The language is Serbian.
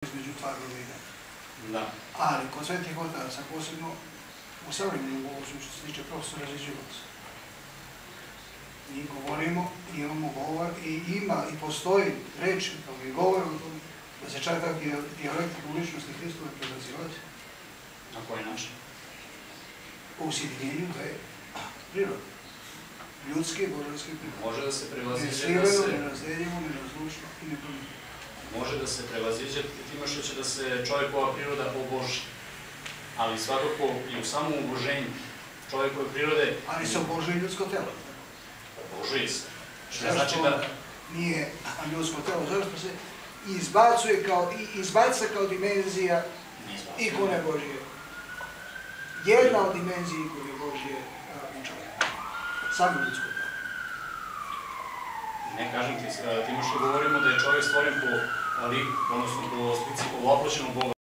između dva domena. Da. Ali kod svetih otaca, posebno u savremenom govoru, što se tiče profesora Žiživaca, mi govorimo, imamo govor i ima i postoji reč, kao i govor o tome, da se čak tak dijalektika u ličnosti Hristove prevazilazi. Na koji način? U usidinjenju dve prirode. Ljudske i božanske prirode. Može da se prevaziđe Nesliveno, nerazdeljivo, nerazlučno i nepromijenjivo. Može da se prevaziđe time što će da se čovjekova priroda oboži. Ali svakako i u samom oboženju čovjekove prirode... Ali se obožuje ljudsko telo. Obožuje se. Što znači da nije ljudsko telo? Zašto se izbacuje kao dimenzija ikone Božije? Jedna od dimenzija ikone Božije u čovjeku. Samo ljudsko telo. Ne kažem ti, time što govorimo da je čovjek stvoren po liku, odnosno po slici ovoploćenog Boga.